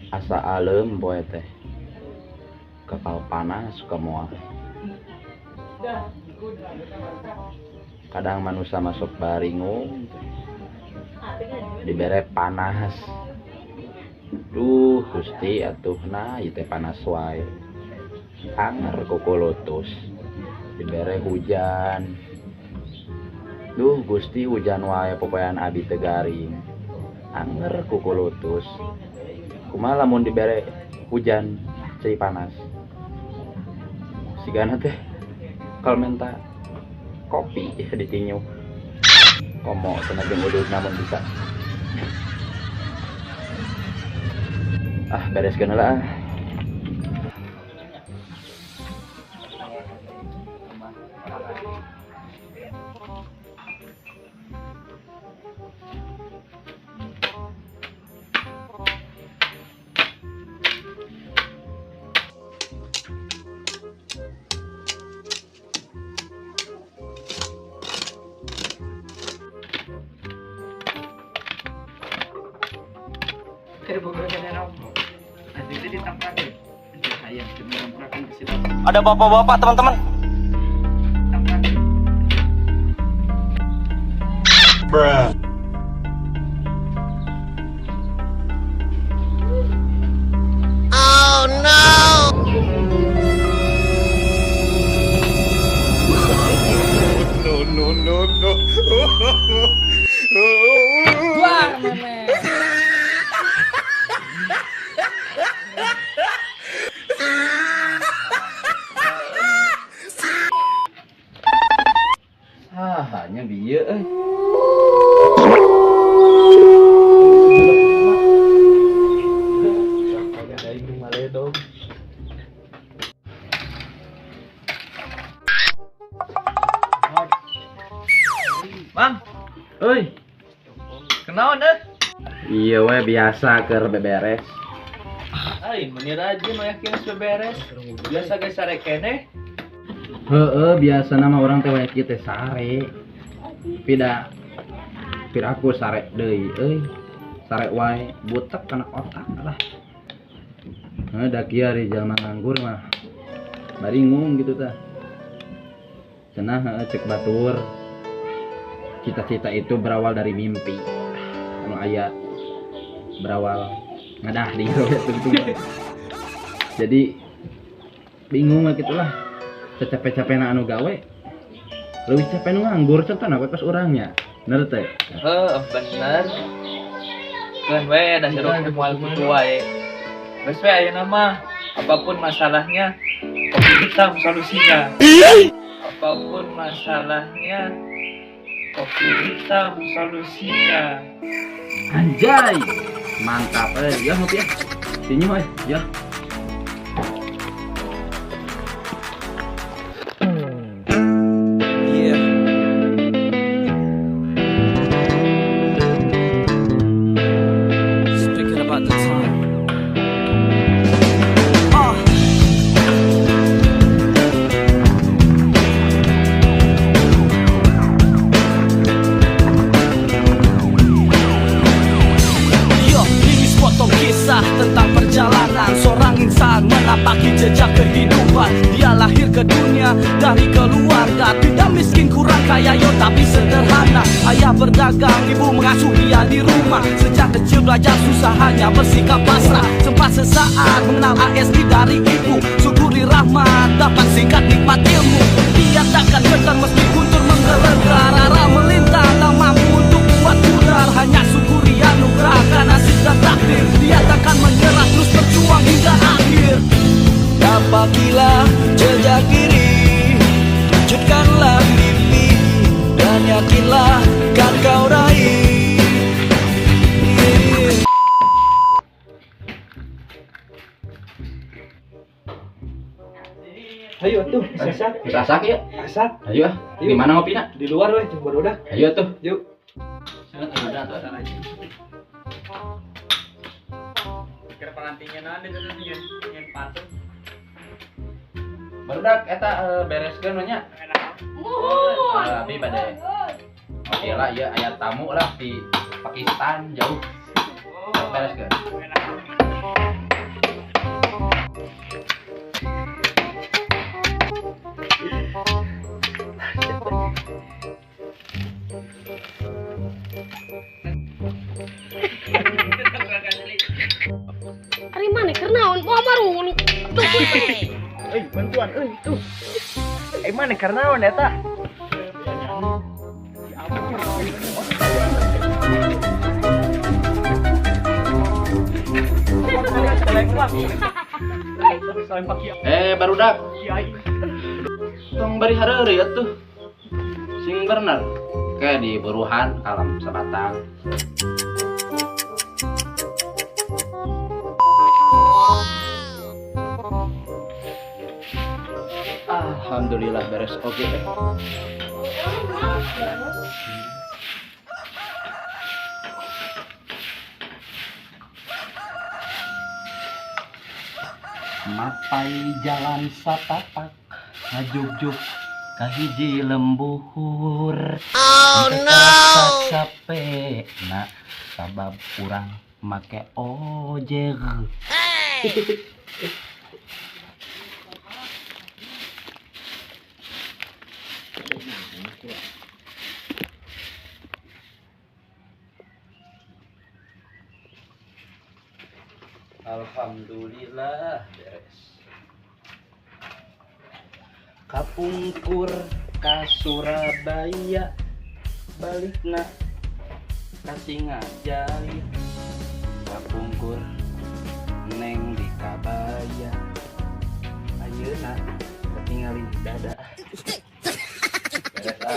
asa alem poe teh kepal panas suka moal. Kadang manusia masuk baringung dibere panas. Duh Gusti atuh nah ieu teh panas wae. Anger kokolotus dibere hujan. Duh Gusti hujan wae popoean abi teu garing. Anger kokolotus. Kumaha lamun dibere hujan cai panas. Sigana teh kalmenta kopi ditinyu. Komo tenaga udud namun bisa. Bereskeun heula ah. Ada bapak-bapak teman-teman. Bruh. Oh no. No. Wah, meme. Hanya bieu euy. Bang, Euy, kenaon iya we biasa keur beberes. Ai, menir aja nu yakin geus beberes. Biasa geus sare keneh. Heeh, biasana mah urang teh we kieu teh sare. Pida aku sare deui euy. Sare wae butek kana otak lah. Da kieu ari jalma nganggur mah baringung gitu tah. Cenah cek batur. Cita-cita itu berawal dari mimpi. Anu aya berawal ngadah di tungtung. Jadi bingung gitu lah. Capek-capekna anu gawe leuwih capek nu nganggur contohna pas urangnya. Bener teh? Bener. Kan we dah hirup moal kitu wae. Geus we ayeuna mah apapun masalahnya kopi hitam solusinya. Apapun masalahnya kopi hitam solusinya. Anjay. Mantap ya ngopi ya. Sinyu ya. Tentang perjalanan seorang insan menapaki jejak kehidupan. Dia lahir ke dunia dari keluarga tidak miskin kurang kaya yo tapi sederhana. Ayah berdagang, ibu mengasuh dia di rumah. Sejak kecil belajar susah hanya bersikap pasrah. Sempat sesaat mengenal ASD dari ibu. Syukuri rahmat dapat singkat nikmat ilmu. Dia takkan gentar meski guntur menggelegar. Arah melintang tak mampu untuk buat pudar. Hanya syukuri anugerah karena nasib dan takdir. Dia takkan menyerah terus berjuang hingga akhir. Tapakilah jejak kiri, wujudkanlah mimpi, dan yakinlah kan kau raih. Ayo tuh, sasak. Sasak ya. Sasak. Ayo ah. Di mana ngopina? Di luar weh, coba udah. Ayo tuh. Yuk. Kira pengantinnya nanti tuh nyen patung. Barudak eta bereskeun nya. Abi bade. Oke lah, ya aya tamu lah di Pakistan jauh. Beres kan? Ari mana kernaon mau marun. Bantuan, tuh. Mana karnawan eta? Barudak. Tong bari hareureuy atuh. Sing bener. Kayak di buruhan kalam sabatang. Alhamdulillah beres oke deh. Mapai jalan satapak ngajuk-juk kahiji lembuhur. Oh no. Capek nak sabab kurang make ojek. Alhamdulillah beres. Kapungkur ka Surabaya balikna ka Singajaya. Kapungkur neng di Kabaya ayeuna ketinggalin dada. Beres ah.